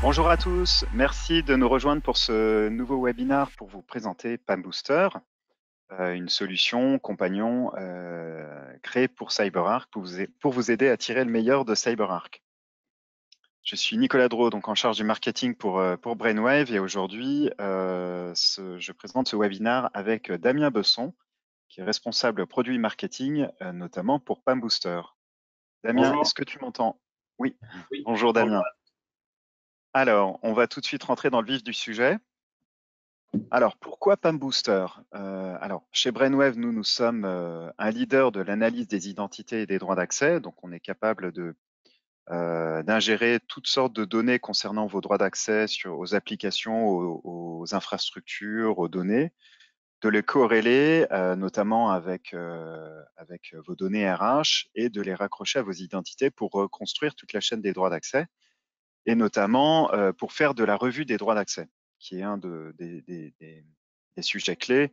Bonjour à tous, merci de nous rejoindre pour ce nouveau webinaire pour vous présenter PAM Booster, une solution compagnon créée pour CyberArk pour vous aider à tirer le meilleur de CyberArk. Je suis Nicolas Draud, donc en charge du marketing pour Brainwave, et aujourd'hui, je présente ce webinaire avec Damien Besson, qui est responsable produit marketing, notamment pour PAM Booster. Damien, Bonjour. est-ce que tu m'entends? Oui. Oui. Bonjour Damien. Bonjour. Alors, on va tout de suite rentrer dans le vif du sujet. Alors, pourquoi PAM Booster? Alors, chez Brainwave, nous sommes un leader de l'analyse des identités et des droits d'accès. Donc, on est capable d'ingérer toutes sortes de données concernant vos droits d'accès aux applications, aux infrastructures, aux données, de les corréler notamment avec vos données RH et de les raccrocher à vos identités pour reconstruire toute la chaîne des droits d'accès, et notamment pour faire de la revue des droits d'accès, qui est un des sujets clés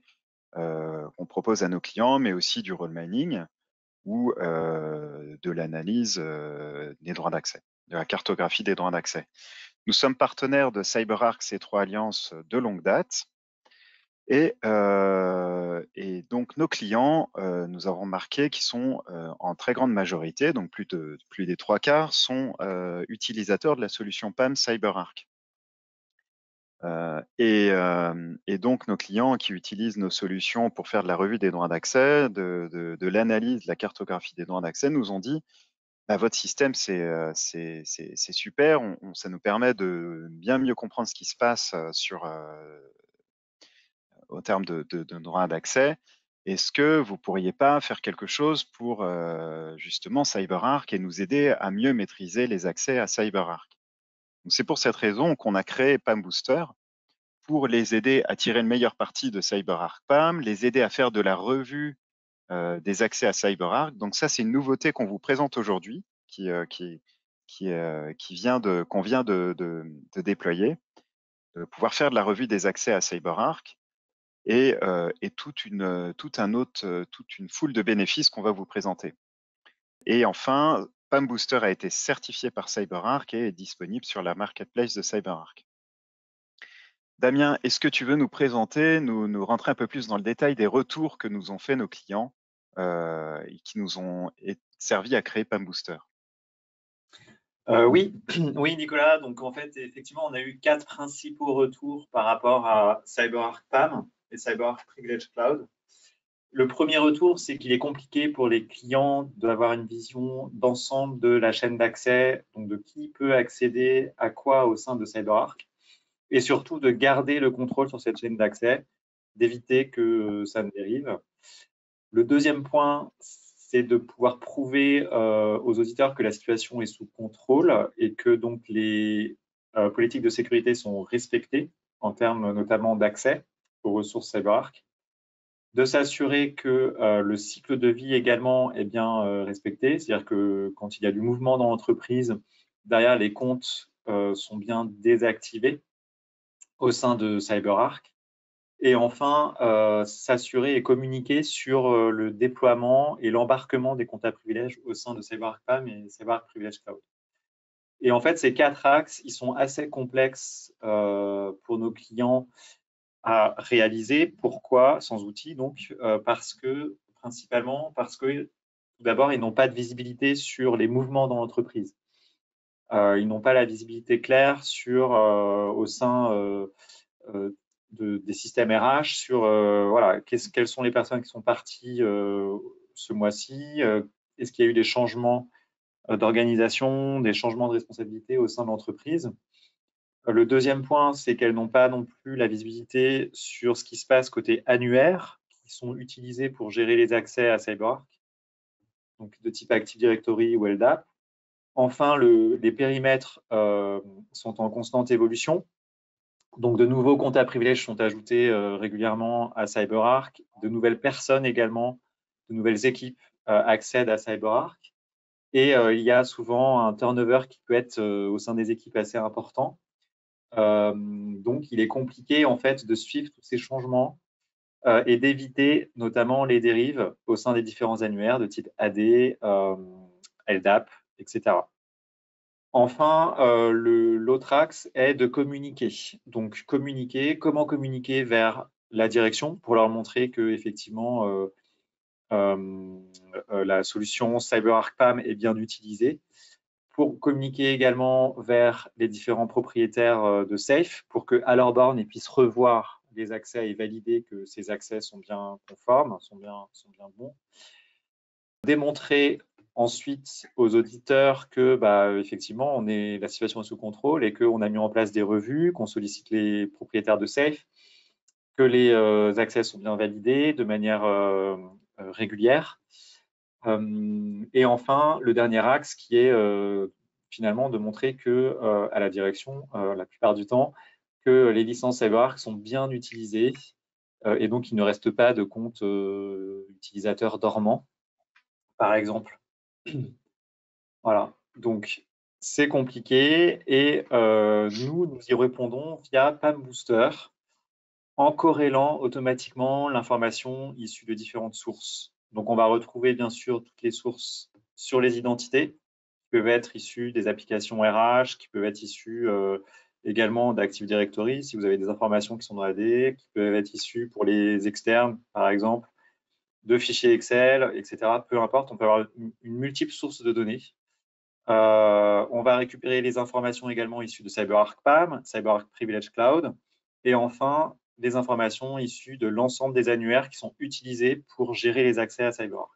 qu'on propose à nos clients, mais aussi du role mining ou de l'analyse des droits d'accès, de la cartographie des droits d'accès. Nous sommes partenaires de CyberArk C3 Alliance de longue date, et donc nos clients, nous avons remarqué qu'ils sont en très grande majorité, donc plus des 3/4, sont utilisateurs de la solution PAM CyberArk. Et donc nos clients qui utilisent nos solutions pour faire de la revue des droits d'accès, de l'analyse, de la cartographie des droits d'accès, nous ont dit bah, votre système c'est super, ça nous permet de bien mieux comprendre ce qui se passe au terme de droits d'accès. Est-ce que vous pourriez pas faire quelque chose pour justement CyberArk et nous aider à mieux maîtriser les accès à CyberArk? C'est pour cette raison qu'on a créé PAM Booster, pour les aider à tirer le meilleur parti de CyberArk PAM, les aider à faire de la revue des accès à CyberArk. Donc ça, c'est une nouveauté qu'on vous présente aujourd'hui, qu'on vient de déployer, de pouvoir faire de la revue des accès à CyberArk et toute une foule de bénéfices qu'on va vous présenter. Et enfin, PAM Booster a été certifié par CyberArk et est disponible sur la marketplace de CyberArk. Damien, est-ce que tu veux nous présenter, nous rentrer un peu plus dans le détail des retours que nous ont fait nos clients et qui nous ont servi à créer PAM Booster? Oui, oui, Nicolas. Donc, en fait, effectivement, on a eu 4 principaux retours par rapport à CyberArk PAM et CyberArk Privilege Cloud. Le premier retour, c'est qu'il est compliqué pour les clients d'avoir une vision d'ensemble de la chaîne d'accès, donc de qui peut accéder à quoi au sein de CyberArk, et surtout de garder le contrôle sur cette chaîne d'accès, d'éviter que ça ne dérive. Le deuxième point, c'est de pouvoir prouver aux auditeurs que la situation est sous contrôle et que donc les politiques de sécurité sont respectées en termes notamment d'accès aux ressources CyberArk. De s'assurer que le cycle de vie également est bien respecté, c'est-à-dire que quand il y a du mouvement dans l'entreprise, derrière les comptes sont bien désactivés au sein de CyberArk. Et enfin, s'assurer et communiquer sur le déploiement et l'embarquement des comptes à privilèges au sein de CyberArk PAM et CyberArk Privilege Cloud. Et en fait, ces 4 axes, ils sont assez complexes pour nos clients à réaliser. Pourquoi? Sans outils, donc, principalement parce que, tout d'abord, ils n'ont pas de visibilité sur les mouvements dans l'entreprise. Ils n'ont pas la visibilité claire au sein des systèmes RH sur voilà, quelles sont les personnes qui sont parties ce mois-ci, est-ce qu'il y a eu des changements d'organisation, des changements de responsabilité au sein de l'entreprise. Le deuxième point, c'est qu'elles n'ont pas non plus la visibilité sur ce qui se passe côté annuaire, qui sont utilisés pour gérer les accès à CyberArk, donc de type Active Directory ou LDAP. Enfin, les périmètres sont en constante évolution. Donc, de nouveaux comptes à privilèges sont ajoutés régulièrement à CyberArk. De nouvelles personnes également, de nouvelles équipes accèdent à CyberArk. Et il y a souvent un turnover qui peut être au sein des équipes assez important. Donc, il est compliqué en fait de suivre tous ces changements et d'éviter notamment les dérives au sein des différents annuaires de type AD, LDAP, etc. Enfin, l'autre axe est de communiquer. Donc, communiquer, comment communiquer vers la direction pour leur montrer que effectivement la solution CyberArk PAM est bien utilisée. Pour communiquer également vers les différents propriétaires de Safe pour qu'à leur borne, ils puissent revoir les accès et valider que ces accès sont bien conformes, sont bien bons. Démontrer ensuite aux auditeurs que, effectivement, la situation est sous contrôle et qu'on a mis en place des revues, qu'on sollicite les propriétaires de Safe, que les accès sont bien validés de manière régulière. Et enfin, le dernier axe qui est finalement de montrer que à la direction, la plupart du temps, que les licences CyberArk sont bien utilisées et donc il ne reste pas de compte utilisateur dormant, par exemple. Voilà, donc c'est compliqué et nous y répondons via PAM Booster en corrélant automatiquement l'information issue de différentes sources. Donc, on va retrouver bien sûr toutes les sources sur les identités qui peuvent être issues des applications RH, qui peuvent être issues également d'Active Directory, si vous avez des informations qui sont dans AD, qui peuvent être issues pour les externes, par exemple, de fichiers Excel, etc. Peu importe, on peut avoir une multiple source de données. On va récupérer les informations également issues de CyberArk PAM, CyberArk Privilege Cloud, et enfin, des informations issues de l'ensemble des annuaires qui sont utilisés pour gérer les accès à CyberArk.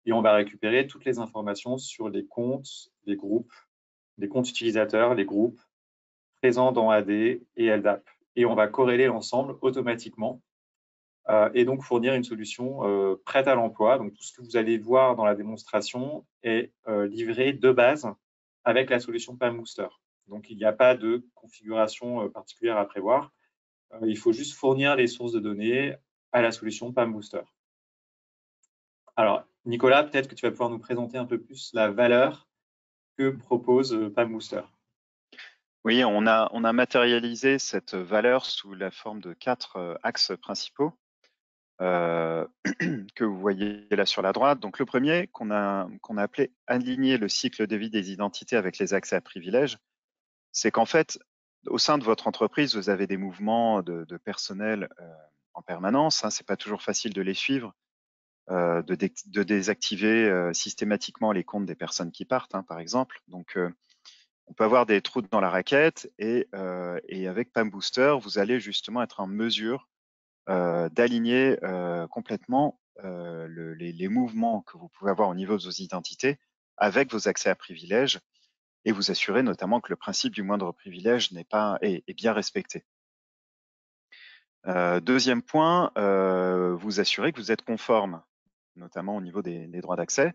Et on va récupérer toutes les informations sur les comptes, les groupes, les comptes utilisateurs, les groupes présents dans AD et LDAP. Et on va corréler l'ensemble automatiquement et donc fournir une solution prête à l'emploi. Donc tout ce que vous allez voir dans la démonstration est livré de base avec la solution PAM Booster. Donc il n'y a pas de configuration particulière à prévoir. Il faut juste fournir les sources de données à la solution PAM Booster. Alors Nicolas, peut-être que tu vas pouvoir nous présenter un peu plus la valeur que propose PAM Booster. Oui, on a matérialisé cette valeur sous la forme de 4 axes principaux que vous voyez là sur la droite. Donc le premier qu'on a appelé aligner le cycle de vie des identités avec les accès à privilèges, c'est qu'en fait, au sein de votre entreprise, vous avez des mouvements de personnel en permanence. Hein, c'est pas toujours facile de les suivre, de désactiver systématiquement les comptes des personnes qui partent, hein, par exemple. Donc on peut avoir des trous dans la raquette et avec PAM Booster, vous allez justement être en mesure d'aligner complètement les mouvements que vous pouvez avoir au niveau de vos identités avec vos accès à privilèges et vous assurer notamment que le principe du moindre privilège est bien respecté. Deuxième point, vous assurer que vous êtes conforme, notamment au niveau des droits d'accès.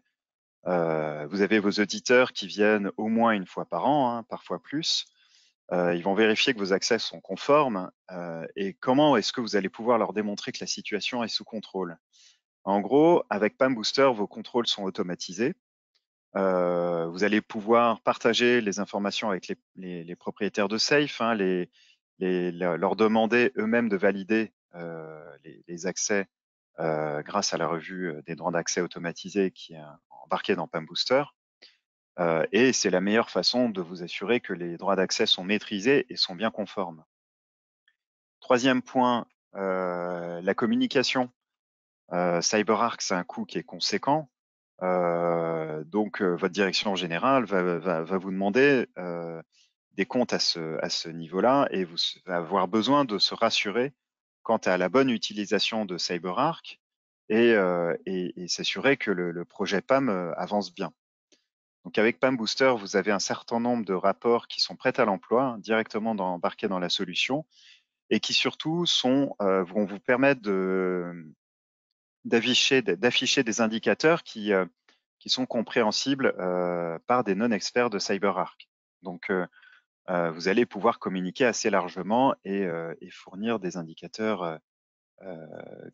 Vous avez vos auditeurs qui viennent au moins une fois par an, hein, parfois plus. Ils vont vérifier que vos accès sont conformes et comment est-ce que vous allez pouvoir leur démontrer que la situation est sous contrôle. En gros, avec PAM Booster, vos contrôles sont automatisés. Vous allez pouvoir partager les informations avec les propriétaires de Safe, hein, leur demander eux-mêmes de valider les accès grâce à la revue des droits d'accès automatisés qui est embarquée dans PAM Booster. Et c'est la meilleure façon de vous assurer que les droits d'accès sont maîtrisés et sont bien conformes. Troisième point, la communication. CyberArk, c'est un coût qui est conséquent. Donc, votre direction générale va vous demander des comptes à ce niveau-là et vous va avoir besoin de se rassurer quant à la bonne utilisation de CyberArk et s'assurer que le projet PAM avance bien. Donc avec PAM Booster, vous avez un certain nombre de rapports qui sont prêts à l'emploi, hein, directement embarqués dans la solution, et qui surtout vont vous permettre d'afficher des indicateurs qui sont compréhensibles par des non-experts de CyberArk. Donc vous allez pouvoir communiquer assez largement et fournir des indicateurs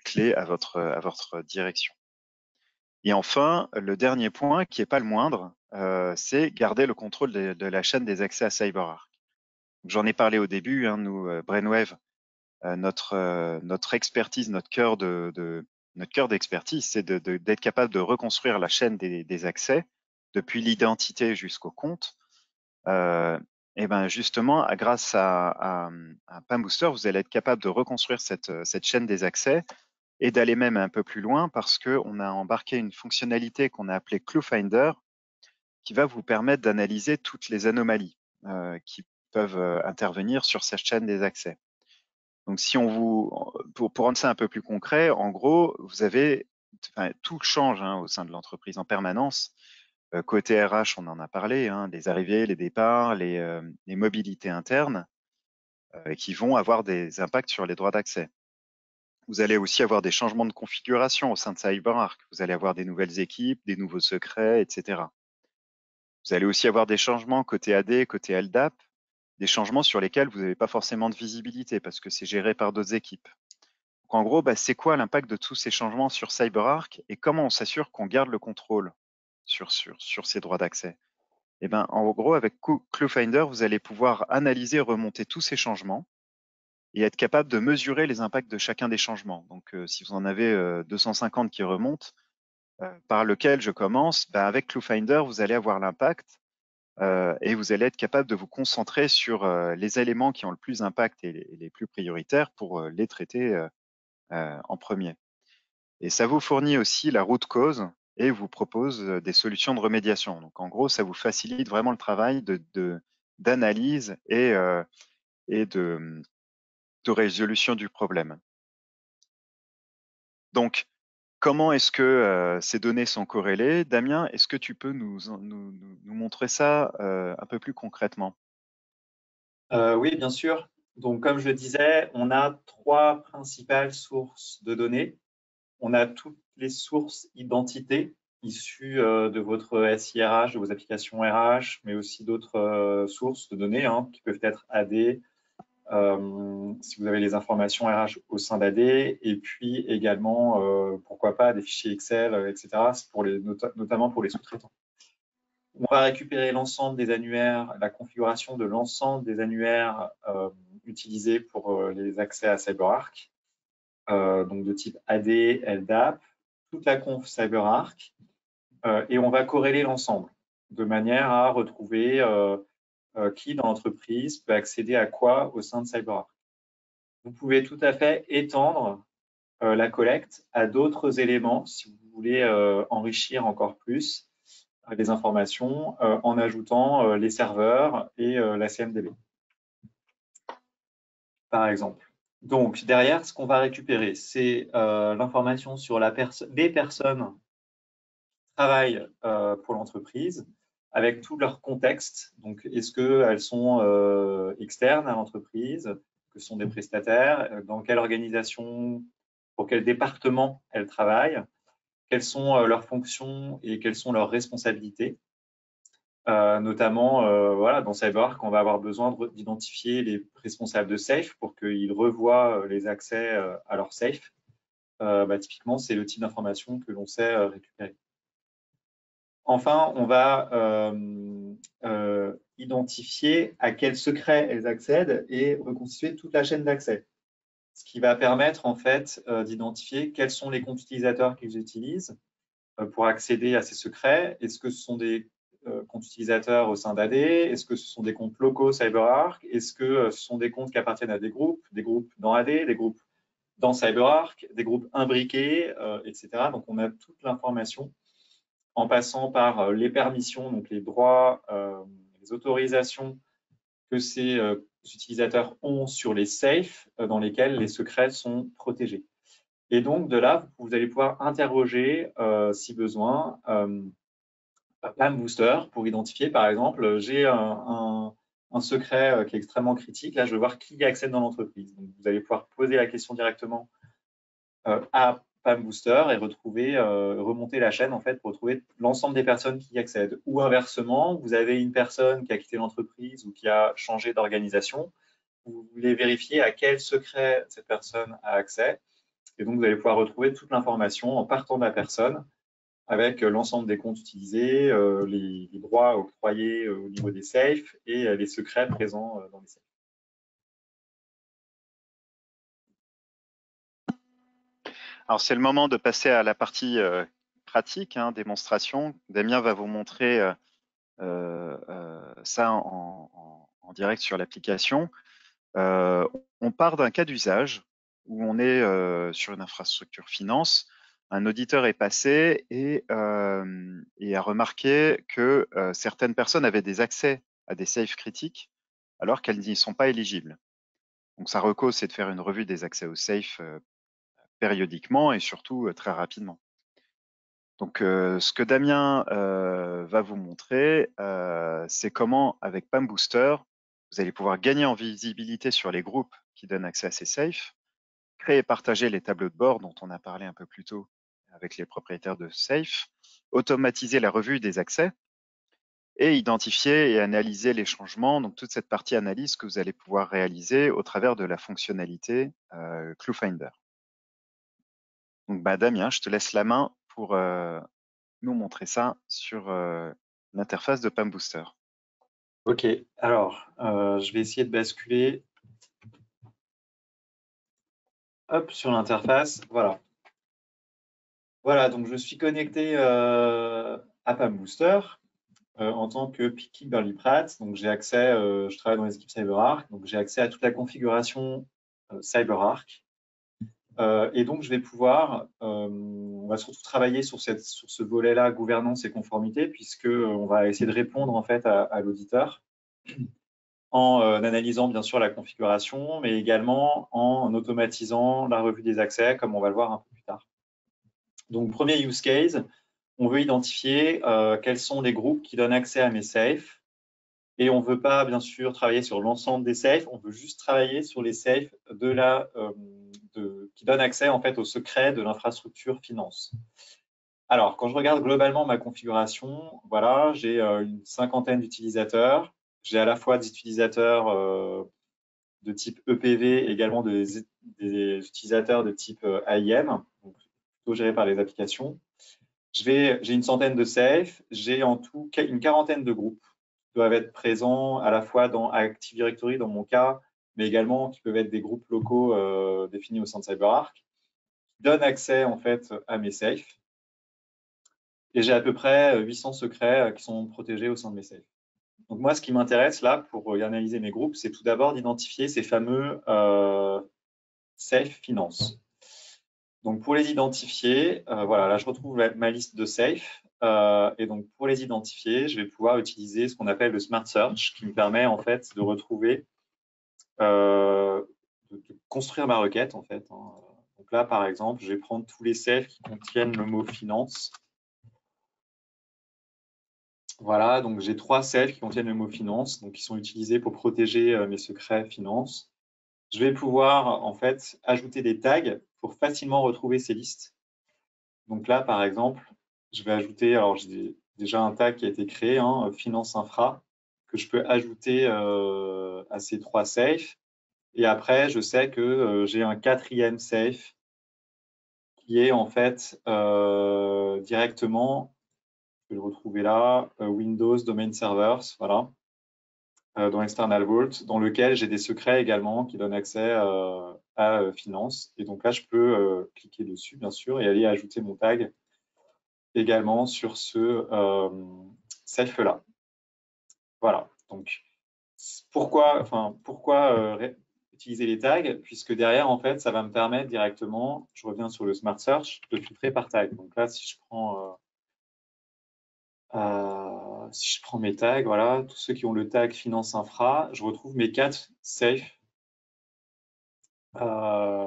clés à votre direction. Et enfin, le dernier point, qui n'est pas le moindre, c'est garder le contrôle de la chaîne des accès à CyberArk. J'en ai parlé au début, hein, nous, Brainwave, notre expertise, notre cœur d'expertise, c'est d'être capable de reconstruire la chaîne des accès depuis l'identité jusqu'au compte. Et ben justement, grâce à PAM Booster, vous allez être capable de reconstruire cette chaîne des accès et d'aller même un peu plus loin parce qu'on a embarqué une fonctionnalité qu'on a appelée Clue Finder qui va vous permettre d'analyser toutes les anomalies qui peuvent intervenir sur cette chaîne des accès. Donc, si on pour rendre ça un peu plus concret, en gros, vous avez, tout change hein, au sein de l'entreprise en permanence. Côté RH, on en a parlé, hein, les arrivées, les départs, les mobilités internes qui vont avoir des impacts sur les droits d'accès. Vous allez aussi avoir des changements de configuration au sein de CyberArk. Vous allez avoir des nouvelles équipes, des nouveaux secrets, etc. Vous allez aussi avoir des changements côté AD, côté LDAP, des changements sur lesquels vous n'avez pas forcément de visibilité parce que c'est géré par d'autres équipes. Donc en gros, c'est quoi l'impact de tous ces changements sur CyberArk et comment on s'assure qu'on garde le contrôle sur ces droits d'accès? Et en gros, avec ClueFinder, vous allez pouvoir analyser, remonter tous ces changements et être capable de mesurer les impacts de chacun des changements. Donc, si vous en avez 250 qui remontent, par lequel je commence, avec ClueFinder, vous allez avoir l'impact et vous allez être capable de vous concentrer sur les éléments qui ont le plus d'impact et les plus prioritaires pour les traiter en premier. Et ça vous fournit aussi la route cause et vous propose des solutions de remédiation. Donc en gros, ça vous facilite vraiment le travail d'analyse et de résolution du problème. Donc, comment est-ce que ces données sont corrélées? Damien, est-ce que tu peux nous montrer ça un peu plus concrètement? Oui, bien sûr. Donc, comme je le disais, on a 3 principales sources de données. On a toutes les sources identités issues de votre SIRH, de vos applications RH, mais aussi d'autres sources de données hein, qui peuvent être AD, si vous avez les informations RH au sein d'AD, et puis également, pourquoi pas, des fichiers Excel, etc., pour notamment pour les sous-traitants. On va récupérer l'ensemble des annuaires, la configuration de l'ensemble des annuaires utilisés pour les accès à CyberArk, donc de type AD, LDAP, toute la conf CyberArk, et on va corréler l'ensemble de manière à retrouver qui dans l'entreprise peut accéder à quoi au sein de CyberArk. Vous pouvez tout à fait étendre la collecte à d'autres éléments si vous voulez enrichir encore plus les informations en ajoutant les serveurs et la CMDB, par exemple. Donc, derrière, ce qu'on va récupérer, c'est l'information sur les personnes qui travaillent pour l'entreprise avec tout leur contexte. Donc, est-ce qu'elles sont externes à l'entreprise, que ce sont des prestataires, dans quelle organisation, pour quel département elles travaillent, quelles sont leurs fonctions et quelles sont leurs responsabilités. Notamment, voilà, dans CyberArk, on va avoir besoin d'identifier les responsables de safe pour qu'ils revoient les accès à leur safe. Typiquement, c'est le type d'information que l'on sait récupérer. Enfin, on va identifier à quels secrets elles accèdent et reconstituer toute la chaîne d'accès. Ce qui va permettre en fait d'identifier quels sont les comptes utilisateurs qu'ils utilisent pour accéder à ces secrets. Est-ce que ce sont des comptes utilisateurs au sein d'AD? Est-ce que ce sont des comptes locaux CyberArk? Est-ce que ce sont des comptes qui appartiennent à des groupes dans AD, des groupes dans CyberArk, des groupes imbriqués, etc. Donc, on a toute l'information en passant par les permissions, donc les droits, les autorisations que ces utilisateurs ont sur les safes dans lesquels les secrets sont protégés. Et donc, de là, vous allez pouvoir interroger, si besoin, PAM Booster pour identifier, par exemple, j'ai un secret qui est extrêmement critique. Là, je veux voir qui y accède dans l'entreprise. Donc, vous allez pouvoir poser la question directement à PAM Booster et remonter la chaîne en fait pour retrouver l'ensemble des personnes qui y accèdent. Ou inversement, vous avez une personne qui a quitté l'entreprise ou qui a changé d'organisation. Vous voulez vérifier à quel secret cette personne a accès. Et donc, vous allez pouvoir retrouver toute l'information en partant de la personne avec l'ensemble des comptes utilisés, les droits octroyés au niveau des safes et les secrets présents dans les safes. Alors, c'est le moment de passer à la partie pratique, hein, démonstration. Damien va vous montrer ça en direct sur l'application. On part d'un cas d'usage où on est sur une infrastructure finance. Un auditeur est passé et a remarqué que certaines personnes avaient des accès à des safes critiques alors qu'elles n'y sont pas éligibles. Donc, sa reco, c'est de faire une revue des accès aux safes périodiquement et surtout très rapidement. Donc, ce que Damien va vous montrer, c'est comment, avec PAM Booster, vous allez pouvoir gagner en visibilité sur les groupes qui donnent accès à ces safes, créer et partager les tableaux de bord dont on a parlé un peu plus tôt avec les propriétaires de safes, automatiser la revue des accès et identifier et analyser les changements, donc toute cette partie analyse que vous allez pouvoir réaliser au travers de la fonctionnalité ClueFinder. Donc, Damien, je te laisse la main pour nous montrer ça sur l'interface de PAM Booster. Ok, alors je vais essayer de basculer sur l'interface. Voilà. Voilà, donc je suis connecté à PAM Booster en tant que Picky Burley Pratt. Donc j'ai accès, je travaille dans les équipes CyberArk, donc j'ai accès à toute la configuration CyberArk. Et donc je vais pouvoir, on va surtout travailler sur ce volet-là, gouvernance et conformité, puisque on va essayer de répondre en fait à l'auditeur en analysant bien sûr la configuration, mais également en automatisant la revue des accès, comme on va le voir un peu plus tard. Donc, premier use case, on veut identifier quels sont les groupes qui donnent accès à mes safes. Et on ne veut pas, bien sûr, travailler sur l'ensemble des safes, on veut juste travailler sur les safes qui donnent accès en fait au secret de l'infrastructure finance. Alors, quand je regarde globalement ma configuration, voilà, j'ai une cinquantaine d'utilisateurs. J'ai à la fois des utilisateurs de type EPV, également des utilisateurs de type AIM, donc plutôt gérés par les applications. J'ai une centaine de safes, j'ai en tout une quarantaine de groupes qui doivent être présents à la fois dans Active Directory dans mon cas, mais également qui peuvent être des groupes locaux définis au sein de CyberArk, qui donnent accès en fait à mes safes. Et j'ai à peu près 800 secrets qui sont protégés au sein de mes safes. Donc moi, ce qui m'intéresse là pour analyser mes groupes, c'est tout d'abord d'identifier ces fameux safe finance. Donc pour les identifier, voilà, là je retrouve ma liste de safe. Et donc pour les identifier, je vais pouvoir utiliser ce qu'on appelle le Smart Search, qui me permet en fait de retrouver, de construire ma requête en fait. Hein. Donc là, par exemple, je vais prendre tous les safes qui contiennent le mot finance. Voilà, donc j'ai 3 safes qui contiennent le mot finance, donc qui sont utilisés pour protéger mes secrets finance. Je vais pouvoir en fait ajouter des tags pour facilement retrouver ces listes. Donc là, par exemple, je vais ajouter, alors j'ai déjà un tag qui a été créé, hein, finance infra, que je peux ajouter à ces 3 safes. Et après, je sais que j'ai un 4e safe qui est en fait directement, je vais le retrouver là, Windows Domain Servers, voilà, dans External Vault, dans lequel j'ai des secrets également qui donnent accès à finance. Et donc là, je peux cliquer dessus, bien sûr, et aller ajouter mon tag également sur ce self-là. Voilà. Donc, pourquoi utiliser les tags? Puisque derrière, en fait, ça va me permettre directement, je reviens sur le Smart Search, de filtrer par tag. Donc là, si je prends mes tags, voilà, tous ceux qui ont le tag finance infra, je retrouve mes 4 safes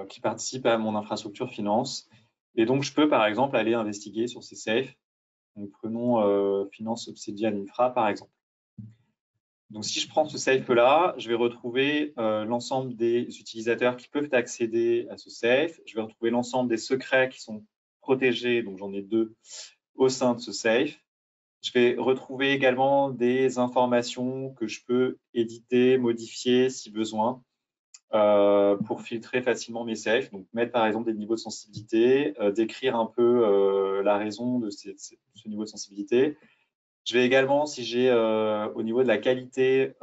qui participent à mon infrastructure finance. Et donc, je peux, par exemple, aller investiguer sur ces safes. Donc, prenons Finance Obsidian Infra, par exemple. Donc, si je prends ce safe-là, je vais retrouver l'ensemble des utilisateurs qui peuvent accéder à ce safe. Je vais retrouver l'ensemble des secrets qui sont protégés, donc j'en ai 2 au sein de ce safe. Je vais retrouver également des informations que je peux éditer, modifier si besoin. Pour filtrer facilement mes safes, donc mettre par exemple des niveaux de sensibilité, décrire un peu la raison de ce niveau de sensibilité. Je vais également, si j'ai au niveau de la qualité,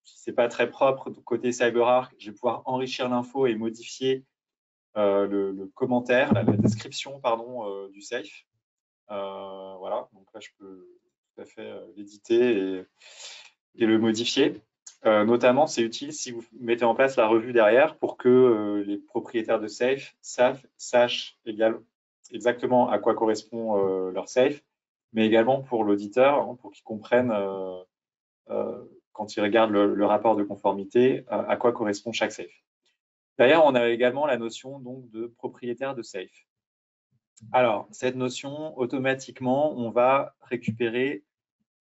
si c'est pas très propre côté CyberArk, je vais pouvoir enrichir l'info et modifier le commentaire, la description pardon, du safe. Voilà, donc là, je peux tout à fait l'éditer et le modifier. Notamment, c'est utile si vous mettez en place la revue derrière pour que les propriétaires de safe sachent exactement à quoi correspond leur safe, mais également pour l'auditeur, hein, pour qu'il comprenne quand il regarde le rapport de conformité à quoi correspond chaque safe. Derrière, on a également la notion donc de propriétaire de safe. Alors, cette notion, automatiquement, on va récupérer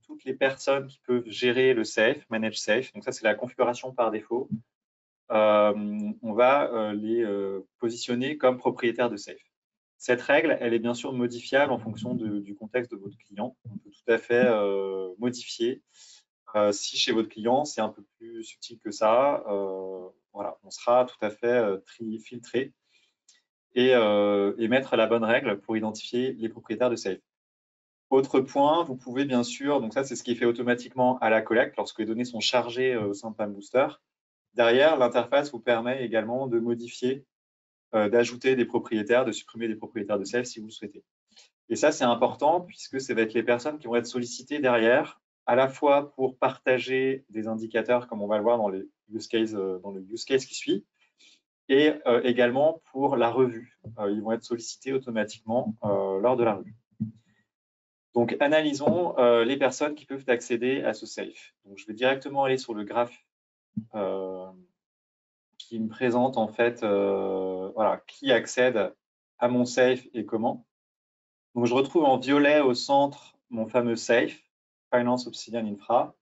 toutes les personnes qui peuvent gérer le safe, manage safe. Donc ça, c'est la configuration par défaut. On va les positionner comme propriétaires de safe. Cette règle, elle est bien sûr modifiable en fonction du contexte de votre client. On peut tout à fait modifier. Si chez votre client, c'est un peu plus subtil que ça, voilà, on sera tout à fait filtré et mettre la bonne règle pour identifier les propriétaires de safe. Autre point, vous pouvez bien sûr, donc ça c'est ce qui est fait automatiquement à la collecte lorsque les données sont chargées au sein de Palm Booster. Derrière, l'interface vous permet également de modifier, d'ajouter des propriétaires, de supprimer des propriétaires de safe si vous le souhaitez. Et ça c'est important puisque ça va être les personnes qui vont être sollicitées derrière, à la fois pour partager des indicateurs comme on va le voir dans le use case qui suit, et également pour la revue. Ils vont être sollicités automatiquement lors de la revue. Donc, analysons les personnes qui peuvent accéder à ce safe. Donc, je vais directement aller sur le graphe qui me présente en fait voilà, qui accède à mon safe et comment. Donc, je retrouve en violet au centre mon fameux safe, Finance Obsidian Infra.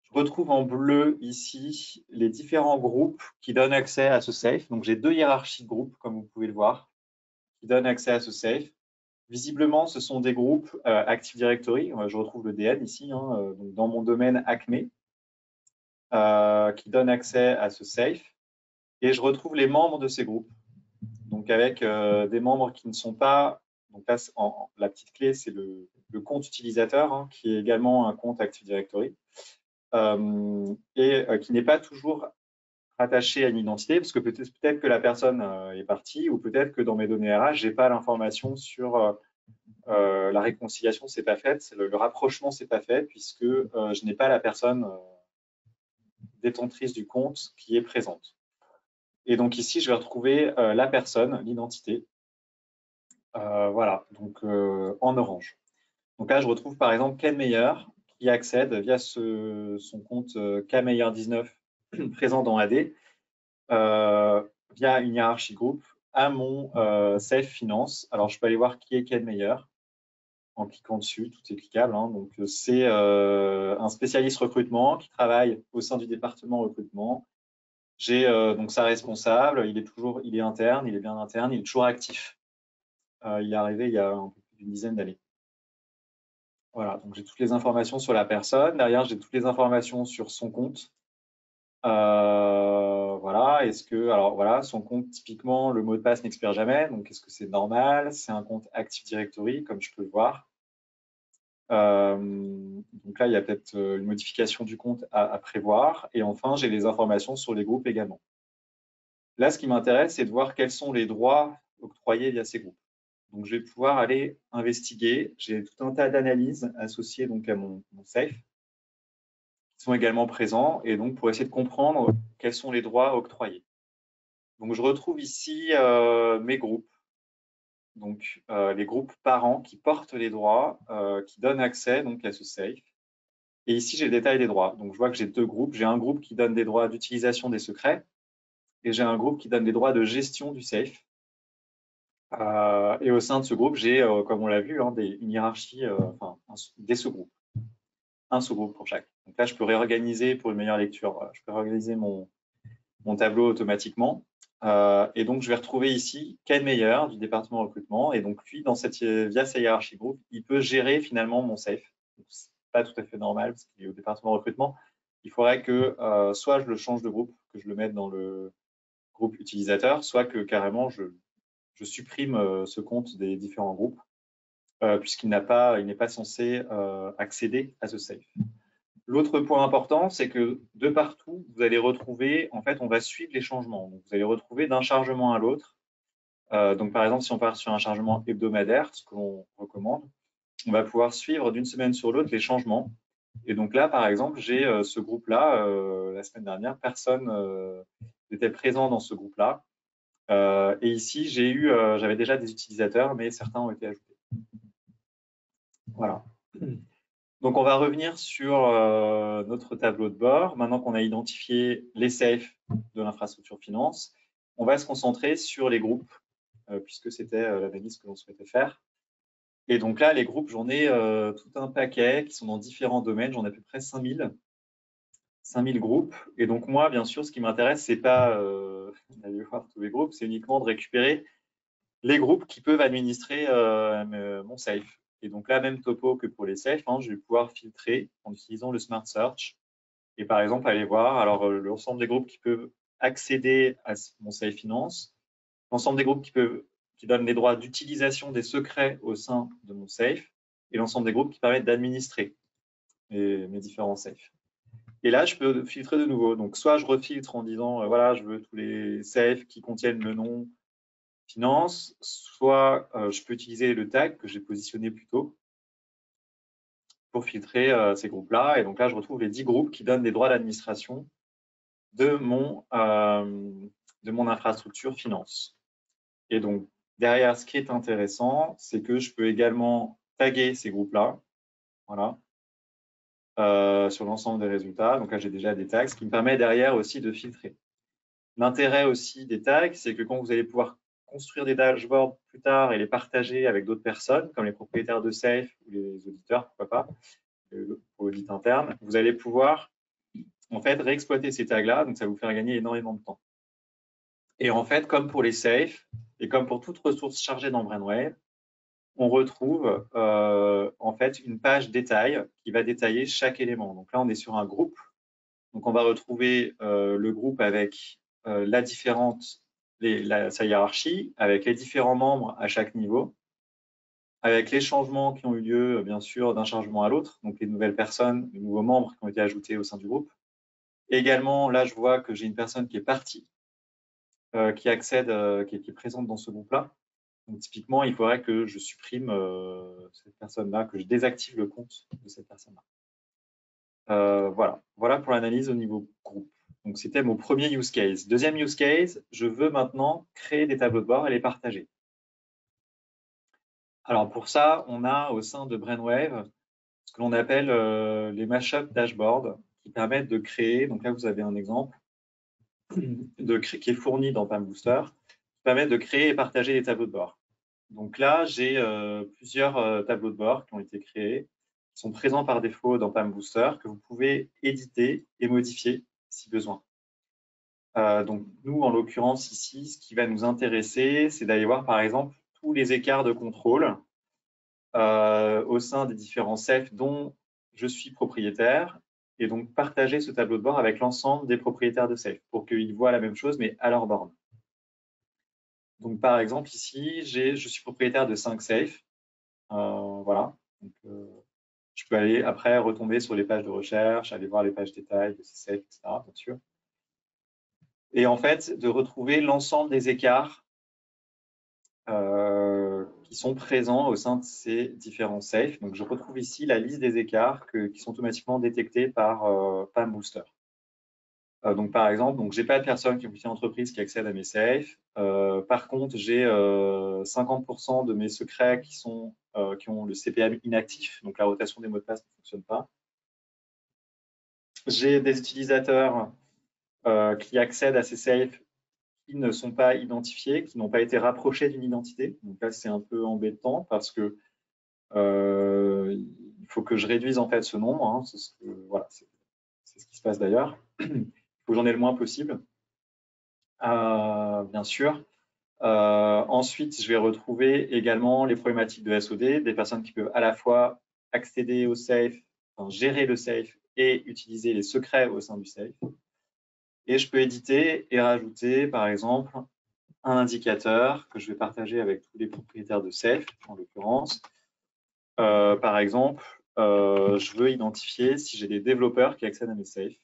Je retrouve en bleu ici les différents groupes qui donnent accès à ce safe. Donc, j'ai deux hiérarchies de groupes, comme vous pouvez le voir, qui donnent accès à ce safe. Visiblement, ce sont des groupes Active Directory. Je retrouve le DN ici, hein, donc dans mon domaine ACME, qui donne accès à ce safe. Et je retrouve les membres de ces groupes. Donc, avec des membres qui ne sont pas. Donc, là, la petite clé, c'est le compte utilisateur, hein, qui est également un compte Active Directory, et qui n'est pas toujours rattaché à une identité, parce que peut-être que la personne est partie, ou peut-être que dans mes données RH, je n'ai pas l'information sur la réconciliation s'est pas faite, le rapprochement s'est pas fait, puisque je n'ai pas la personne détentrice du compte qui est présente. Et donc ici, je vais retrouver la personne, l'identité. Voilà, donc en orange. Donc là, je retrouve par exemple Ken Meyer qui accède via son compte KMeyer19 présent dans AD, via une hiérarchie groupe, à mon Safe Finance. Alors, je peux aller voir qui est Ken Meyer en cliquant dessus, tout est cliquable. Hein. Donc, c'est un spécialiste recrutement qui travaille au sein du département recrutement. J'ai donc sa responsable, il est interne, il est bien interne, il est toujours actif. Il est arrivé il y a un peu plus d'une dizaine d'années. Voilà, donc j'ai toutes les informations sur la personne. Derrière, j'ai toutes les informations sur son compte. Voilà, alors voilà, son compte, typiquement, le mot de passe n'expire jamais. Donc, est-ce que c'est normal? C'est un compte Active Directory, comme je peux le voir. Donc là, il y a peut-être une modification du compte à prévoir. Et enfin, j'ai les informations sur les groupes également. Là, ce qui m'intéresse, c'est de voir quels sont les droits octroyés via ces groupes. Donc, je vais pouvoir aller investiguer. J'ai tout un tas d'analyses associées donc à mon safe qui sont également présents, et donc pour essayer de comprendre quels sont les droits octroyés. Donc, je retrouve ici mes groupes. Donc, les groupes parents qui portent les droits, qui donnent accès donc à ce safe. Et ici, j'ai le détail des droits. Donc, je vois que j'ai deux groupes. J'ai un groupe qui donne des droits d'utilisation des secrets et j'ai un groupe qui donne des droits de gestion du safe. Et au sein de ce groupe, j'ai, comme on l'a vu, hein, une hiérarchie, des sous-groupes. Un sous-groupe pour chaque. Donc là, je peux réorganiser pour une meilleure lecture. Je peux réorganiser mon tableau automatiquement. Et donc, je vais retrouver ici Ken Meyer du département recrutement. Et donc, lui, via sa hiérarchie groupe, il peut gérer finalement mon safe. Ce n'est pas tout à fait normal parce qu'il est au département recrutement. Il faudrait que soit je le change de groupe, que je le mette dans le groupe utilisateur, soit que carrément je supprime ce compte des différents groupes puisqu'il n'est pas censé accéder à ce safe. L'autre point important, c'est que de partout, vous allez retrouver, en fait, on va suivre les changements. Donc, vous allez retrouver d'un chargement à l'autre Donc, par exemple, si on part sur un chargement hebdomadaire, ce que l'on recommande, on va pouvoir suivre d'une semaine sur l'autre les changements. Et donc là, par exemple, j'ai ce groupe-là. La semaine dernière, personne n'était présent dans ce groupe-là. Et ici, j'avais déjà des utilisateurs, mais certains ont été ajoutés. Voilà. Donc, on va revenir sur notre tableau de bord. Maintenant qu'on a identifié les safes de l'infrastructure finance, on va se concentrer sur les groupes, puisque c'était l'analyse que l'on souhaitait faire. Et donc là, les groupes, j'en ai tout un paquet qui sont dans différents domaines. J'en ai à peu près 5000 groupes. Et donc moi, bien sûr, ce qui m'intéresse, c'est pas d'aller voir tous les groupes, c'est uniquement de récupérer les groupes qui peuvent administrer mon safe. Et donc là, même topo que pour les safes, hein, je vais pouvoir filtrer en utilisant le Smart Search. Et par exemple, aller voir alors l'ensemble des groupes qui peuvent accéder à mon safe finance, l'ensemble des groupes qui donnent les droits d'utilisation des secrets au sein de mon safe, et l'ensemble des groupes qui permettent d'administrer mes différents safes. Et là, je peux filtrer de nouveau. Donc, soit je refiltre en disant, voilà, je veux tous les safes qui contiennent le nom finance, soit je peux utiliser le tag que j'ai positionné plus tôt pour filtrer ces groupes-là. Et donc là, je retrouve les 10 groupes qui donnent des droits d'administration de mon infrastructure finance. Et donc, derrière, ce qui est intéressant, c'est que je peux également taguer ces groupes-là, voilà, sur l'ensemble des résultats. Donc là, j'ai déjà des tags, ce qui me permet derrière aussi de filtrer. L'intérêt aussi des tags, c'est que quand vous allez pouvoir construire des dashboards plus tard et les partager avec d'autres personnes, comme les propriétaires de safe ou les auditeurs, pourquoi pas, pour l'audit interne, vous allez pouvoir en fait réexploiter ces tags-là, donc ça va vous faire gagner énormément de temps. Et en fait, comme pour les safes et comme pour toute ressource chargée dans Brainwave, on retrouve en fait une page détail qui va détailler chaque élément. Donc là, on est sur un groupe. Donc on va retrouver le groupe avec sa hiérarchie, avec les différents membres à chaque niveau, avec les changements qui ont eu lieu, bien sûr, d'un chargement à l'autre, donc les nouvelles personnes, les nouveaux membres qui ont été ajoutés au sein du groupe. Également, là, je vois que j'ai une personne qui est partie, qui accède, qui est présente dans ce groupe-là. Donc, typiquement, il faudrait que je supprime cette personne-là, que je désactive le compte de cette personne-là. Voilà pour l'analyse au niveau groupe. Donc, c'était mon premier use case. Deuxième use case, je veux maintenant créer des tableaux de bord et les partager. Alors, pour ça, on a au sein de Brainwave ce que l'on appelle les mashup dashboards qui permettent de créer, donc là, vous avez un exemple qui est fourni dans Palm Booster, qui permet de créer et partager les tableaux de bord. Donc là, j'ai plusieurs tableaux de bord qui ont été créés, qui sont présents par défaut dans Palm Booster, que vous pouvez éditer et modifier si besoin. Donc nous, en l'occurrence ici, ce qui va nous intéresser, c'est d'aller voir par exemple tous les écarts de contrôle au sein des différents safes dont je suis propriétaire, et donc partager ce tableau de bord avec l'ensemble des propriétaires de safe pour qu'ils voient la même chose mais à leur borne. Donc par exemple ici, je suis propriétaire de 5 safes. Voilà. Donc, je peux aller après retomber sur les pages de recherche, aller voir les pages détails de ces safes, etc. bien sûr. Et en fait, de retrouver l'ensemble des écarts qui sont présents au sein de ces différents safes. Donc, je retrouve ici la liste des écarts qui sont automatiquement détectés par Palm Booster. Donc, par exemple, j'ai pas de personne qui est entreprise qui accède à mes safes. Par contre, j'ai 50% de mes secrets qui ont le CPM inactif, donc la rotation des mots de passe ne fonctionne pas. J'ai des utilisateurs qui accèdent à ces safes qui ne sont pas identifiés, qui n'ont pas été rapprochés d'une identité. Donc là, c'est un peu embêtant parce que il faut que je réduise en fait ce nombre. Hein. C'est ce qui se passe d'ailleurs. Il faut que j'en ai le moins possible, bien sûr. Ensuite, je vais retrouver également les problématiques de SOD, des personnes qui peuvent à la fois accéder au safe, enfin, gérer le safe et utiliser les secrets au sein du safe. Et je peux éditer et rajouter, par exemple, un indicateur que je vais partager avec tous les propriétaires de safe, en l'occurrence. Par exemple, je veux identifier si j'ai des développeurs qui accèdent à mes safes.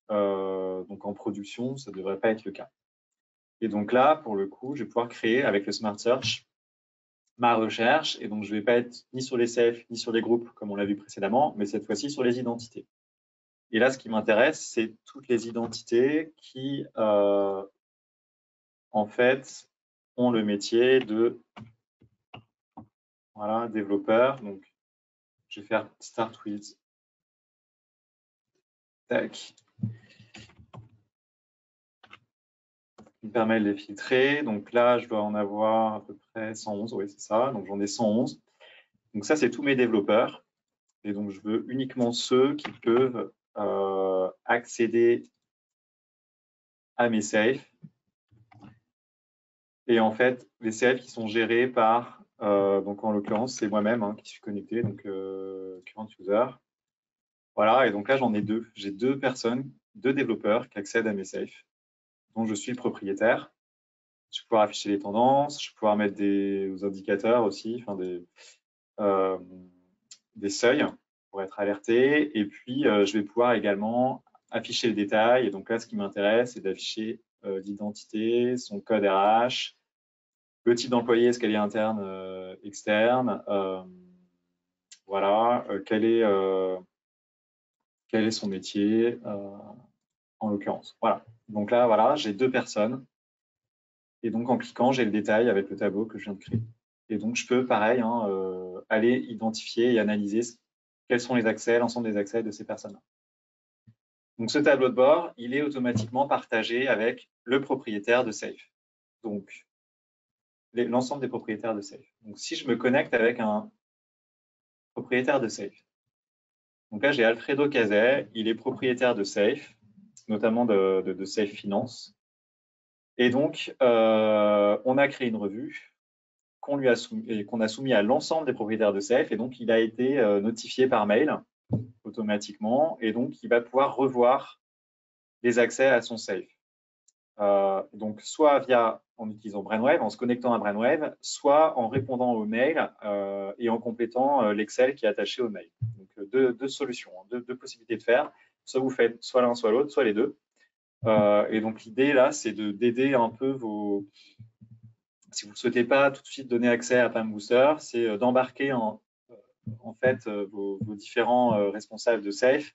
Donc en production, ça ne devrait pas être le cas. Et donc là, pour le coup, je vais pouvoir créer avec le Smart Search ma recherche. Et donc, je ne vais pas être ni sur les safes, ni sur les groupes, comme on l'a vu précédemment, mais cette fois-ci sur les identités. Et là, ce qui m'intéresse, c'est toutes les identités qui, en fait, ont le métier de développeur. Donc, je vais faire Start with. Tac. Qui me permet de les filtrer. Donc là, je dois en avoir à peu près 111. Oui, c'est ça. Donc, j'en ai 111. Donc, ça, c'est tous mes développeurs. Et donc, je veux uniquement ceux qui peuvent accéder à mes safes. Et en fait, les safes qui sont gérés par, donc en l'occurrence, c'est moi-même qui suis connecté, donc current user. Voilà, et donc là, j'en ai deux. J'ai deux personnes, deux développeurs qui accèdent à mes safes, dont je suis le propriétaire. Je vais pouvoir afficher les tendances, je vais pouvoir mettre des indicateurs aussi, enfin des seuils pour être alerté. Et puis, je vais pouvoir également afficher le détail. Et donc là, ce qui m'intéresse, c'est d'afficher l'identité, son code RH, le type d'employé, est-ce qu'elle est interne, externe, voilà, quel est son métier, en l'occurrence. Voilà. Donc là, voilà, j'ai deux personnes. Et donc, en cliquant, j'ai le détail avec le tableau que je viens de créer. Et donc, je peux, pareil, aller identifier et analyser quels sont les accès, l'ensemble des accès de ces personnes-là. Donc, ce tableau de bord, il est automatiquement partagé avec le propriétaire de Safe. Donc, l'ensemble des propriétaires de Safe. Donc, si je me connecte avec un propriétaire de Safe. Donc là, j'ai Alfredo Cazet, il est propriétaire de Safe, notamment de Safe Finance. Et donc, on a créé une revue qu'on a soumis à l'ensemble des propriétaires de Safe. Et donc, il a été notifié par mail automatiquement. Et donc, il va pouvoir revoir les accès à son Safe. Donc, soit en utilisant Brainwave, en se connectant à Brainwave, soit en répondant au mail et en complétant l'Excel qui est attaché au mail. Donc, deux solutions, deux possibilités de faire. Soit vous faites soit l'un, soit l'autre, soit les deux. Et donc, l'idée, là, c'est d'aider un peu si vous ne souhaitez pas tout de suite donner accès à Pam Booster, c'est d'embarquer en fait vos différents responsables de Safe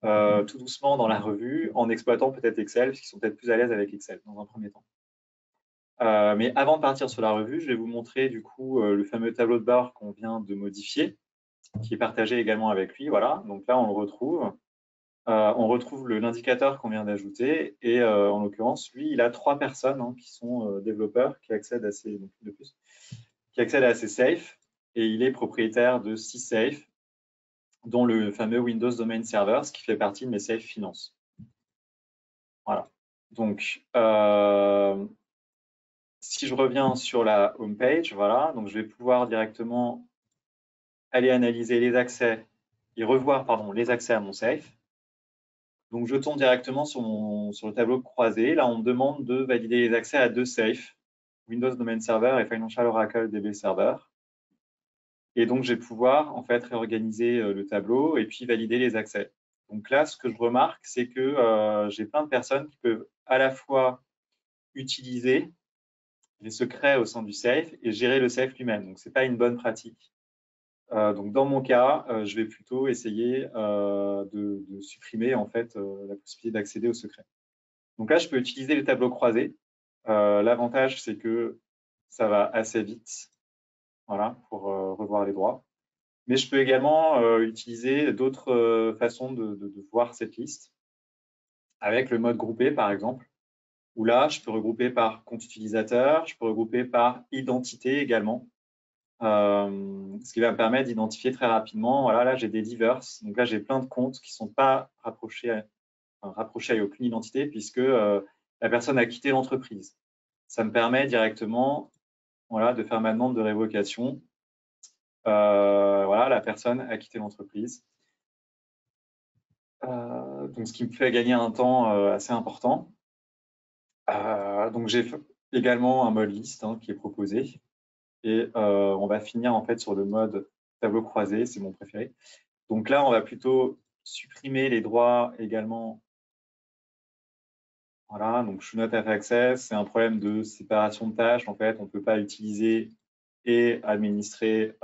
tout doucement dans la revue en exploitant peut-être Excel, parce qu'ils sont peut-être plus à l'aise avec Excel dans un premier temps. Mais avant de partir sur la revue, je vais vous montrer du coup le fameux tableau de bord qu'on vient de modifier, qui est partagé également avec lui. Voilà, donc là on le retrouve. On retrouve l'indicateur qu'on vient d'ajouter et en l'occurrence, lui, il a 3 personnes qui sont développeurs qui accèdent à ces, donc de plus, qui accèdent à ces safes et il est propriétaire de 6 safes, dont le fameux Windows Domain Server, ce qui fait partie de mes safes finance. Voilà. Donc, si je reviens sur la home page, voilà, donc je vais pouvoir directement aller analyser les accès et revoir les accès à mon safe. Donc, je tombe directement sur le tableau croisé. Là, on me demande de valider les accès à 2 safes, Windows Domain Server et Financial Oracle DB Server. Et donc, je vais pouvoir en fait réorganiser le tableau et puis valider les accès. Donc là, ce que je remarque, c'est que j'ai plein de personnes qui peuvent à la fois utiliser les secrets au sein du safe et gérer le safe lui-même. Donc, ce n'est pas une bonne pratique. Donc, dans mon cas, je vais plutôt essayer de supprimer en fait la possibilité d'accéder au secret. Donc là, je peux utiliser le tableau croisé. L'avantage, c'est que ça va assez vite, voilà, pour revoir les droits. Mais je peux également utiliser d'autres façons de voir cette liste avec le mode groupé, par exemple, où là, je peux regrouper par compte utilisateur, je peux regrouper par identité également. Ce qui va me permettre d'identifier très rapidement, voilà, là j'ai des divers, donc là j'ai plein de comptes qui ne sont pas rapprochés à aucune identité puisque la personne a quitté l'entreprise. Ça me permet directement de faire ma demande de révocation. Voilà, la personne a quitté l'entreprise. Donc ce qui me fait gagner un temps assez important. Donc j'ai également un mode liste qui est proposé. Et on va finir en fait sur le mode tableau croisé, c'est mon préféré. Donc là, on va plutôt supprimer les droits également Voilà, donc should not have access, c'est un problème de séparation de tâches. En fait, on ne peut pas utiliser et administrer.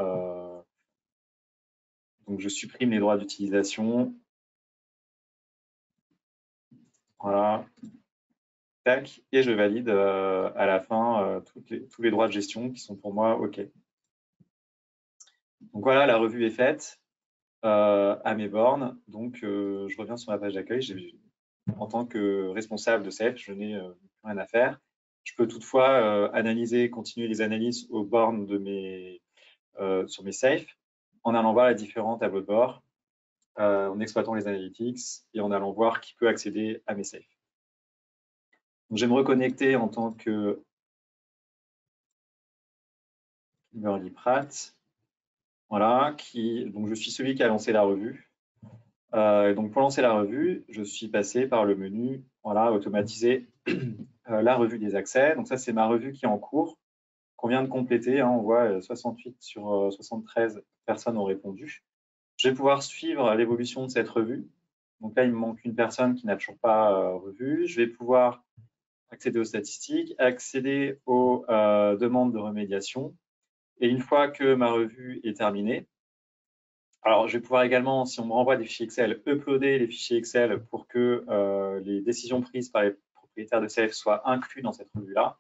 Donc, je supprime les droits d'utilisation. Voilà. Tac, et je valide à la fin tous les droits de gestion qui sont pour moi OK. Donc voilà, la revue est faite à mes bornes. Donc, je reviens sur ma page d'accueil. En tant que responsable de Safe, je n'ai plus rien à faire. Je peux toutefois continuer les analyses aux bornes sur mes safes en allant voir les différents tableaux de bord, en exploitant les analytics et en allant voir qui peut accéder à mes safes. Donc, je vais me reconnecter en tant que Kimberly Pratt. Voilà, donc je suis celui qui a lancé la revue. Donc pour lancer la revue, je suis passé par le menu, voilà, automatiser la revue des accès. Donc ça, c'est ma revue qui est en cours, qu'on vient de compléter. Hein, on voit 68 sur 73 personnes ont répondu. Je vais pouvoir suivre l'évolution de cette revue. Donc là, il me manque une personne qui n'a toujours pas revu. Je vais pouvoir accéder aux statistiques, accéder aux demandes de remédiation. Et une fois que ma revue est terminée, alors je vais pouvoir également, si on me renvoie des fichiers Excel, uploader les fichiers Excel pour que les décisions prises par les propriétaires de Safe soient incluses dans cette revue-là.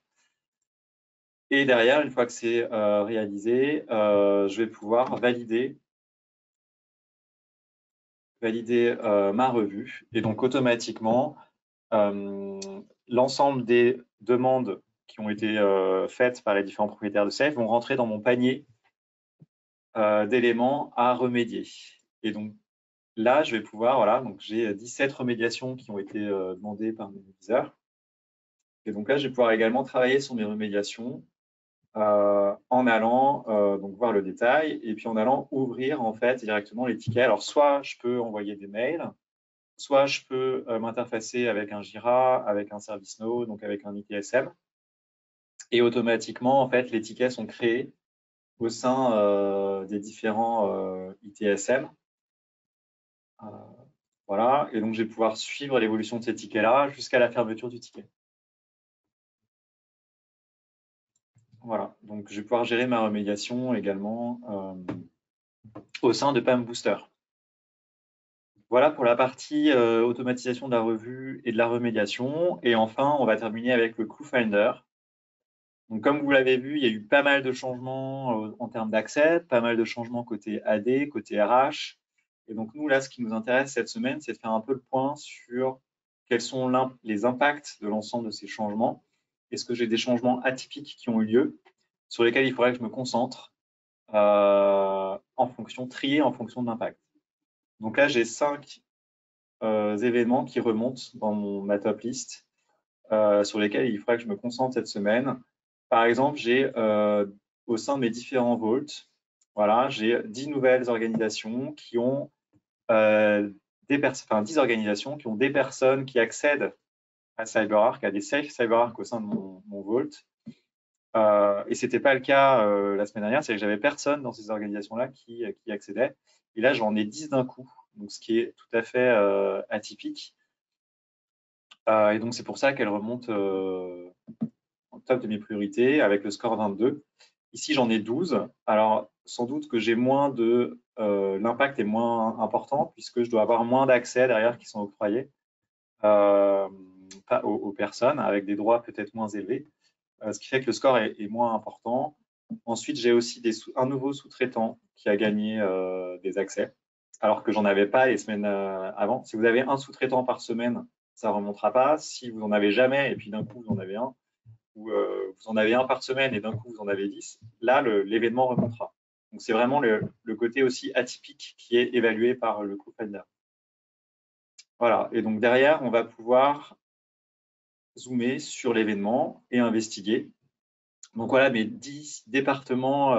Et derrière, une fois que c'est réalisé, je vais pouvoir valider ma revue. Et donc automatiquement, l'ensemble des demandes qui ont été faites par les différents propriétaires de Safe vont rentrer dans mon panier d'éléments à remédier. Et donc là, je vais pouvoir, voilà, donc j'ai 17 remédiations qui ont été demandées par mes viseurs. Et donc là, je vais pouvoir également travailler sur mes remédiations en allant donc voir le détail et puis en allant ouvrir en fait directement les tickets. Alors soit je peux envoyer des mails, soit je peux m'interfacer avec un Jira, avec un ServiceNow, donc avec un ITSM. Et automatiquement, en fait, les tickets sont créés au sein des différents ITSM. Voilà, et donc je vais pouvoir suivre l'évolution de ces tickets-là jusqu'à la fermeture du ticket. Voilà, donc je vais pouvoir gérer ma remédiation également au sein de PAM Booster. Voilà pour la partie automatisation de la revue et de la remédiation. Et enfin, on va terminer avec le Crew Finder. Donc, comme vous l'avez vu, il y a eu pas mal de changements en termes d'accès, pas mal de changements côté AD, côté RH. Et donc, nous, là, ce qui nous intéresse cette semaine, c'est de faire un peu le point sur quels sont les impacts de l'ensemble de ces changements. Est-ce que j'ai des changements atypiques qui ont eu lieu, sur lesquels il faudrait que je me concentre trier en fonction de l'impact. Donc là, j'ai 5 événements qui remontent dans ma top list sur lesquels il faudrait que je me concentre cette semaine. Par exemple, j'ai au sein de mes différents vaults, voilà, j'ai 10 nouvelles organisations qui ont 10 organisations qui ont des personnes qui accèdent à CyberArk, à des safes CyberArk au sein de mon vault. Et ce n'était pas le cas la semaine dernière, c'est que j'avais personne dans ces organisations-là qui accédait. Et là, j'en ai 10 d'un coup, donc ce qui est tout à fait atypique. Et donc, c'est pour ça qu'elle remonte en top de mes priorités avec le score 22. Ici, j'en ai 12. Alors, sans doute que j'ai moins de... l'impact est moins important puisque je dois avoir moins d'accès derrière qui sont octroyés aux personnes avec des droits peut-être moins élevés. Ce qui fait que le score est moins important. Ensuite, j'ai aussi un nouveau sous-traitant qui a gagné des accès, alors que j'en avais pas les semaines avant. Si vous avez un sous-traitant par semaine, ça ne remontera pas. Si vous n'en avez jamais et puis d'un coup, vous en avez un, ou vous en avez un par semaine et d'un coup, vous en avez 10, là, l'événement remontera. Donc, c'est vraiment le côté aussi atypique qui est évalué par le co-finder. Voilà. Et donc, derrière, on va pouvoir zoomer sur l'événement et investiguer. Donc voilà mes 10 départements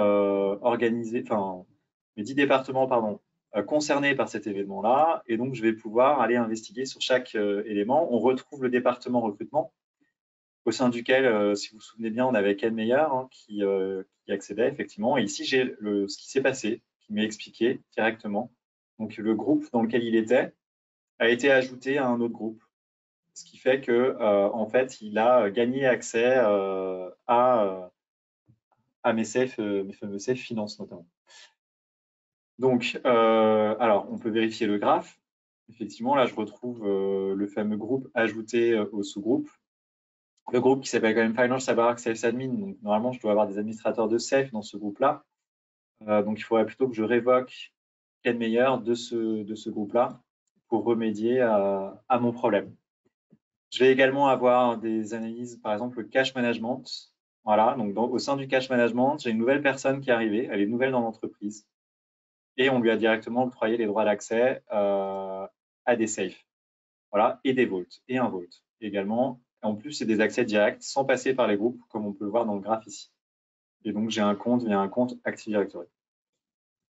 mes 10 départements concernés par cet événement-là. Et donc, je vais pouvoir aller investiguer sur chaque élément. On retrouve le département recrutement, au sein duquel, si vous vous souvenez bien, on avait Ken Meyer qui accédait effectivement. Et ici, j'ai ce qui s'est passé, qui m'est expliqué directement. Donc, le groupe dans lequel il était a été ajouté à un autre groupe. ce qui fait que en fait, il a gagné accès à mes safes, mes fameux safes finance notamment. Donc, alors, on peut vérifier le graphe. Effectivement, là, je retrouve le fameux groupe ajouté au sous-groupe. Le groupe qui s'appelle quand même Financial CyberArk Safes Admin. Donc, normalement, je dois avoir des administrateurs de safe dans ce groupe-là. Donc, il faudrait plutôt que je révoque Ken Meyer de ce groupe-là pour remédier à mon problème. Je vais également avoir des analyses, par exemple, le cache management. Voilà, donc au sein du cache management, j'ai une nouvelle personne qui est arrivée, elle est nouvelle dans l'entreprise, et on lui a directement octroyé les droits d'accès à des safes, voilà, et des vaults, et un vault également. En plus, c'est des accès directs sans passer par les groupes, comme on peut le voir dans le graphe ici. Et donc, j'ai un compte via un compte Active Directory.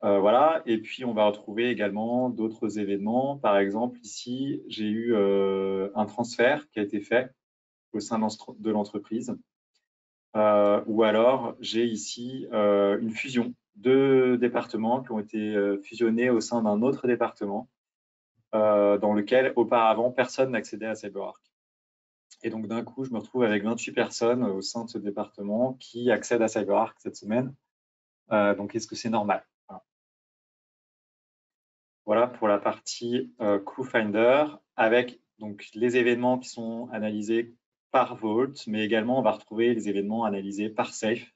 Voilà, et puis on va retrouver également d'autres événements. Par exemple, ici, j'ai eu un transfert qui a été fait au sein de l'entreprise. Ou alors, j'ai ici une fusion. Deux départements qui ont été fusionnés au sein d'un autre département dans lequel, auparavant, personne n'accédait à CyberArk. Et donc, d'un coup, je me retrouve avec 28 personnes au sein de ce département qui accèdent à CyberArk cette semaine. Donc, est-ce que c'est normal? Voilà pour la partie CrewFinder avec donc les événements qui sont analysés par Vault, mais également on va retrouver les événements analysés par Safe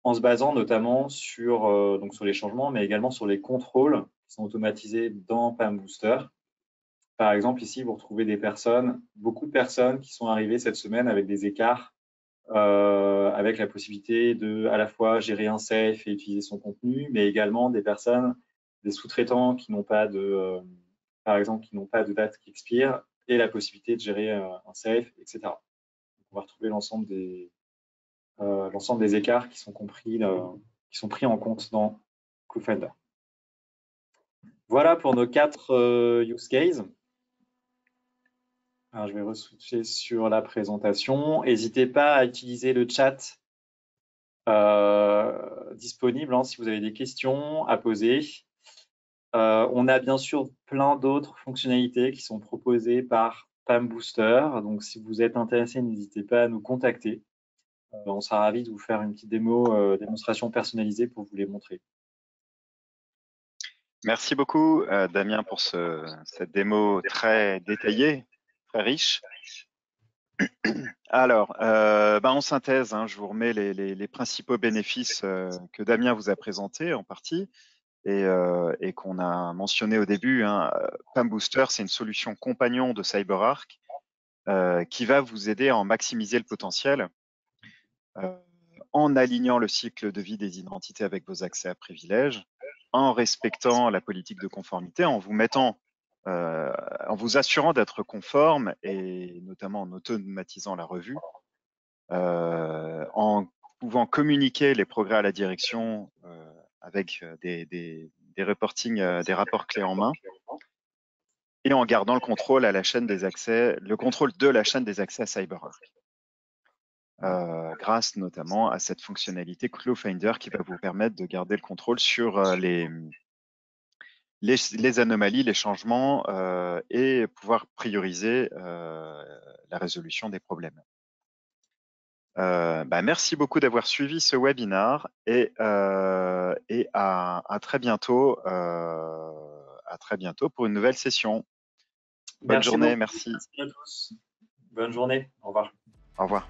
en se basant notamment sur, donc sur les changements, mais également sur les contrôles qui sont automatisés dans PAM Booster. Par exemple, ici, vous retrouvez des personnes, beaucoup de personnes qui sont arrivées cette semaine avec des écarts, avec la possibilité de à la fois gérer un safe et utiliser son contenu, mais également des personnes, des sous-traitants qui n'ont pas de, par exemple, qui n'ont pas de date qui expire et la possibilité de gérer un safe, etc. Donc, on va retrouver l'ensemble des écarts qui sont compris, qui sont pris en compte dans CrewFinder. Voilà pour nos 4 use cases. Alors, je vais re-switcher sur la présentation. N'hésitez pas à utiliser le chat disponible si vous avez des questions à poser. On a bien sûr plein d'autres fonctionnalités qui sont proposées par PAM Booster. Donc, si vous êtes intéressé, n'hésitez pas à nous contacter. On sera ravis de vous faire une petite démonstration personnalisée pour vous les montrer. Merci beaucoup, Damien, pour cette démo très détaillée, très riche. Alors, en synthèse, je vous remets les principaux bénéfices que Damien vous a présentés en partie et qu'on a mentionné au début. PAM Booster, c'est une solution compagnon de CyberArk qui va vous aider à en maximiser le potentiel en alignant le cycle de vie des identités avec vos accès à privilèges, en respectant la politique de conformité, en vous assurant d'être conforme et notamment en automatisant la revue, en pouvant communiquer les progrès à la direction avec des reportings, des rapports clés en main, et en gardant le contrôle à la chaîne des accès, le contrôle de la chaîne des accès à CyberArk. Grâce notamment à cette fonctionnalité ClawFinder qui va vous permettre de garder le contrôle sur les anomalies, les changements et pouvoir prioriser la résolution des problèmes. Merci beaucoup d'avoir suivi ce webinaire et à très bientôt. À très bientôt pour une nouvelle session. Bonne journée, merci. Merci à tous. Bonne journée. Au revoir. Au revoir.